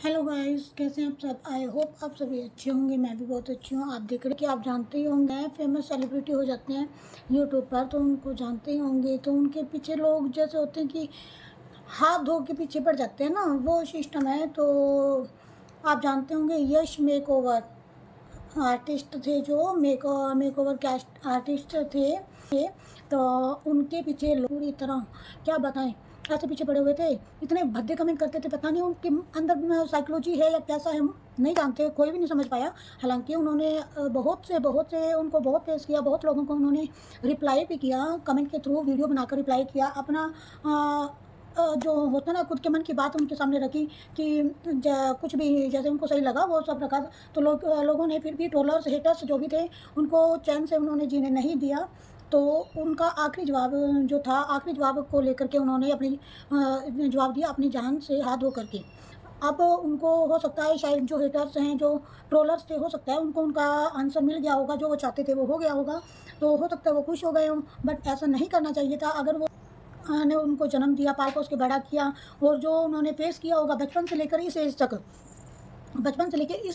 Hello guys, कैसे हैं आप सब। आई होप आप सभी अच्छे होंगे। मैं भी बहुत अच्छी हूँ। आप देख रहे कि आप जानते ही होंगे, फेमस सेलिब्रिटी हो जाते हैं यूट्यूब पर तो उनको जानते ही होंगे। तो उनके पीछे लोग जैसे होते हैं कि हाथ धो के पीछे पड़ जाते हैं ना, वो सिस्टम है। तो आप जानते होंगे यश मेकओवर आर्टिस्ट थे, जो मेकओवर कैस्ट आर्टिस्ट थे। तो उनके पीछे लोग पूरी तरह क्या बताएं, ऐसे पीछे पड़े हुए थे। इतने भद्दे कमेंट करते थे, पता नहीं उनके अंदर साइकोलॉजी है या कैसा है, हम नहीं जानते, कोई भी नहीं समझ पाया। हालांकि उन्होंने बहुत से उनको बहुत फेस किया, बहुत लोगों को उन्होंने रिप्लाई भी किया, कमेंट के थ्रू वीडियो बनाकर रिप्लाई किया। अपना जो होता है ना, खुद के मन की बात उनके सामने रखी कि कुछ भी जैसे उनको सही लगा वो सब रखा। तो लोगों ने फिर भी ट्रोलर्स हेटर्स जो भी थे उनको चैन से उन्होंने जीने नहीं दिया। तो उनका आखिरी जवाब जो था, आखिरी जवाब को लेकर के उन्होंने अपनी जवाब दिया अपनी जान से हाथ धो करके। अब उनको हो सकता है, शायद जो हेटर्स हैं, जो ट्रोलर्स थे, हो सकता है उनको उनका आंसर मिल गया होगा, जो वो चाहते थे वो हो गया होगा। तो हो सकता है वो खुश हो गए हों, बट ऐसा नहीं करना चाहिए था। अगर वो ने उनको जन्म दिया, पाल पोस के बड़ा किया, और जो उन्होंने फेस किया होगा बचपन से लेकर इस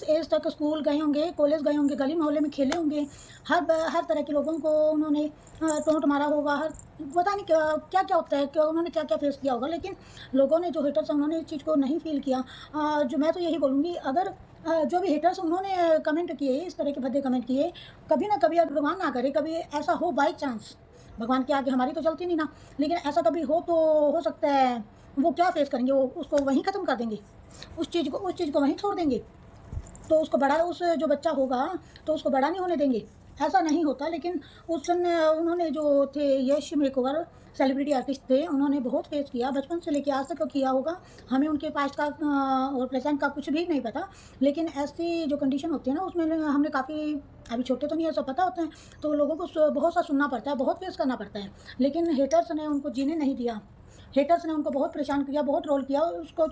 एज तक स्कूल गए होंगे, कॉलेज गए होंगे, गली मोहल्ले में खेले होंगे, हर तरह के लोगों को उन्होंने टोंट मारा होगा, हर पता नहीं क्या क्या क्या होता है, क्या उन्होंने क्या क्या फेस किया होगा। लेकिन लोगों ने, जो हेटर्स हैं, उन्होंने इस चीज़ को नहीं फील किया। जो मैं तो यही बोलूँगी, अगर जो भी हेटर्स उन्होंने कमेंट किए, इस तरह के भद्दे कमेंट किए, कभी ना कभी, अगर भगवान ना करे कभी ऐसा हो, बाई चांस, भगवान के आगे हमारी तो चलती नहीं ना, लेकिन ऐसा कभी हो तो हो सकता है वो क्या फेस करेंगे, वो उसको वहीं ख़त्म कर देंगे, उस चीज़ को वहीं छोड़ देंगे। तो उसको बड़ा, उस जो बच्चा होगा तो उसको बड़ा नहीं होने देंगे, ऐसा नहीं होता। लेकिन उस समय उन्होंने जो थे यश मेकओवर सेलिब्रिटी आर्टिस्ट थे, उन्होंने बहुत फेस किया, बचपन से लेके आज तक किया होगा। हमें उनके पास्ट का और प्रेजेंट का कुछ भी नहीं पता। लेकिन ऐसी जो कंडीशन होती है ना, उसमें हमने काफ़ी, अभी छोटे तो नहीं है, सब पता होता है, तो लोगों को बहुत सा सुनना पड़ता है, बहुत फेस करना पड़ता है। लेकिन हेटर्स ने उनको जीने नहीं दिया, हेटर्स ने उनको बहुत परेशान किया, बहुत ट्रोल किया। उसको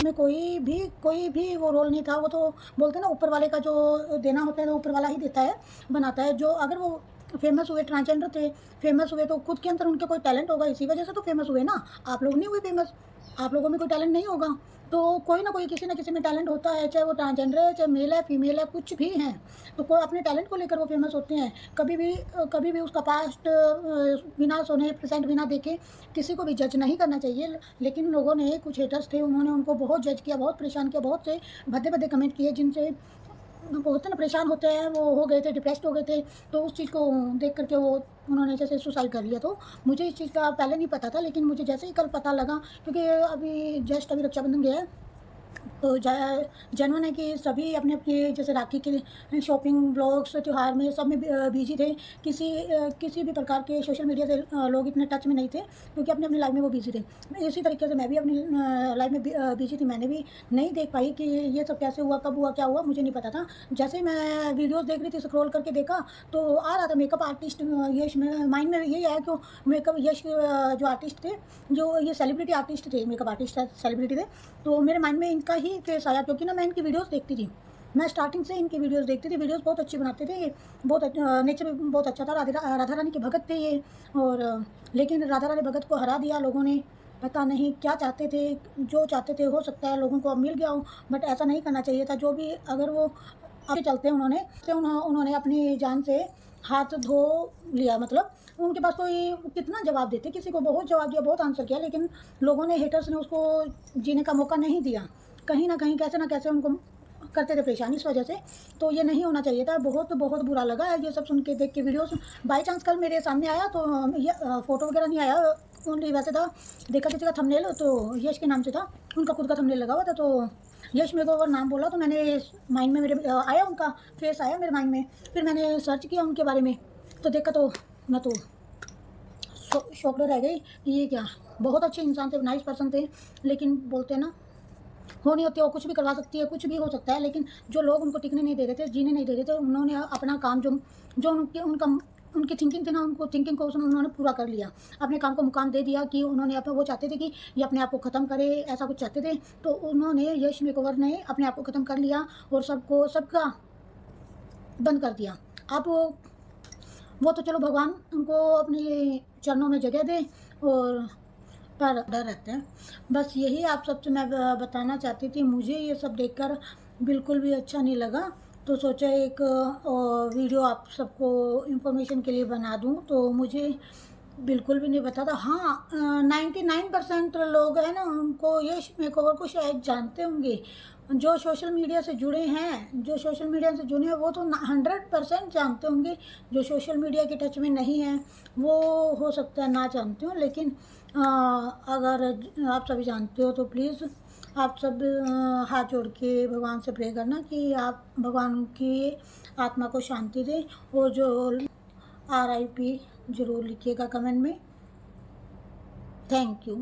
में कोई भी वो रोल नहीं था। वो तो बोलते हैं ना, ऊपर वाले का जो देना होता है तो ऊपर वाला ही देता है, बनाता है। जो अगर वो फेमस हुए, ट्रांसजेंडर थे, फेमस हुए, तो खुद के अंदर उनके कोई टैलेंट होगा, इसी वजह से तो फेमस हुए ना। आप लोग नहीं हुए फेमस, आप लोगों में कोई टैलेंट नहीं होगा। तो कोई ना कोई, किसी ना किसी में टैलेंट होता है, चाहे वो ट्रांसजेंडर है, चाहे मेल है, फीमेल है, कुछ भी हैं। तो कोई अपने टैलेंट को लेकर वो फेमस होते हैं। कभी भी उसका पास्ट बिना सुने, प्रेजेंट बिना देखे किसी को भी जज नहीं करना चाहिए। लेकिन लोगों ने, कुछ हेटर्स थे, उन्होंने उनको बहुत जज किया, बहुत परेशान किया, बहुत से भद्दे भद्दे कमेंट किए, जिनसे होते ना, परेशान होते हैं, वो हो गए थे, डिप्रेस्ड हो गए थे। तो उस चीज़ को देख करके वो, उन्होंने जैसे सुसाइड कर लिया। तो मुझे इस चीज़ का पहले नहीं पता था, लेकिन मुझे जैसे ही कल पता लगा, क्योंकि अभी रक्षाबंधन गया है, तो जेन्युइन है कि सभी अपने अपने, जैसे राखी के शॉपिंग ब्लॉग्स, त्यौहार में, सब में बिजी थे। किसी भी प्रकार के सोशल मीडिया से लोग इतने टच में नहीं थे, क्योंकि अपनी अपनी लाइफ में वो बिजी थे। इसी तरीके से मैं भी अपनी लाइफ में बिजी थी। मैंने भी नहीं देख पाई कि ये सब कैसे हुआ, कब हुआ, क्या हुआ, मुझे नहीं पता था। जैसे ही मैं वीडियोज़ देख रही थी, स्क्रॉल करके देखा, तो आ रहा था मेकअप आर्टिस्ट यश। में माइंड में यही आया कि मेकअप यश जो आर्टिस्ट थे, जो ये सेलिब्रिटी आर्टिस्ट थे, मेकअप आर्टिस्ट सेलिब्रिटी थे। तो मेरे माइंड में इनका ही फेस आया, क्योंकि ना मैं इनकी वीडियोस देखती थी। मैं स्टार्टिंग से इनकी वीडियोस देखती थी, वीडियोस बहुत अच्छी बनाते थे ये, बहुत नेचर भी बहुत अच्छा था। राधा रानी के भगत थे ये। और लेकिन राधा रानी भगत को हरा दिया लोगों ने। पता नहीं क्या चाहते थे, जो चाहते थे, हो सकता है लोगों को अब मिल गया हो, बट ऐसा नहीं करना चाहिए था। जो भी, अगर वो आगे चलते उन्होंने अपनी जान से हाथ धो लिया, मतलब उनके पास कोई कितना जवाब देते, किसी को बहुत जवाब दिया, बहुत आंसर किया, लेकिन लोगों ने, हेटर्स ने उसको जीने का मौका नहीं दिया। कहीं न कहीं, कैसे न कैसे उनको करते थे परेशान, इस वजह से। तो ये नहीं होना चाहिए था। बहुत बहुत बुरा लगा ये सब सुन के, देख के वीडियोज़। बाय चांस कल मेरे सामने आया तो ये फ़ोटो वगैरह नहीं आया, ओनली वैसे था, देखा किसी का थंबनेल, तो यश के नाम से था, उनका खुद का थंबनेल लगा हुआ था। तो यश मेरे को अगर नाम बोला, तो मैंने माइंड में, मेरे आया उनका फेस आया मेरे माइंड में। फिर मैंने सर्च किया उनके बारे में, तो देखा तो मैं तो शॉक्ड रह गई कि ये क्या। बहुत अच्छे इंसान थे, नाइस पर्सन थे, लेकिन बोलते हैं ना, हो नहीं होती, वो कुछ भी करवा सकती है, कुछ भी हो सकता है। लेकिन जो लोग उनको टिकने नहीं दे रहे थे, जीने नहीं दे रहे थे, उन्होंने अपना काम, जो जो उनकी थिंकिंग थी ना, उनको थिंकिंग को उन्होंने पूरा कर लिया, अपने काम को मुकाम दे दिया। कि उन्होंने वो चाहते थे कि ये अपने आप को ख़त्म करे, ऐसा कुछ चाहते थे। तो उन्होंने, यश मेकओवर ने अपने आप को ख़त्म कर लिया, और सबका बंद कर दिया। अब वो तो चलो, भगवान उनको अपने चरणों में जगह दे। और पर डर रहते हैं। बस यही आप सबसे मैं बताना चाहती थी। मुझे ये सब देखकर बिल्कुल भी अच्छा नहीं लगा, तो सोचा एक वीडियो आप सबको इन्फॉर्मेशन के लिए बना दूँ। तो मुझे बिल्कुल भी नहीं पता था। हाँ, 99% लोग हैं ना, उनको ये मेकओवर को शायद जानते होंगे। जो सोशल मीडिया से जुड़े हैं, जो सोशल मीडिया से जुड़े हैं वो तो 100% जानते होंगे। जो सोशल मीडिया के टच में नहीं है वो हो सकता है ना जानते हो, लेकिन अगर आप सभी जानते हो तो प्लीज़ आप सब हाथ जोड़ के भगवान से प्रे करना कि आप भगवान की आत्मा को शांति दें। और जो RIP ज़रूर लिखिएगा कमेंट में। Thank you.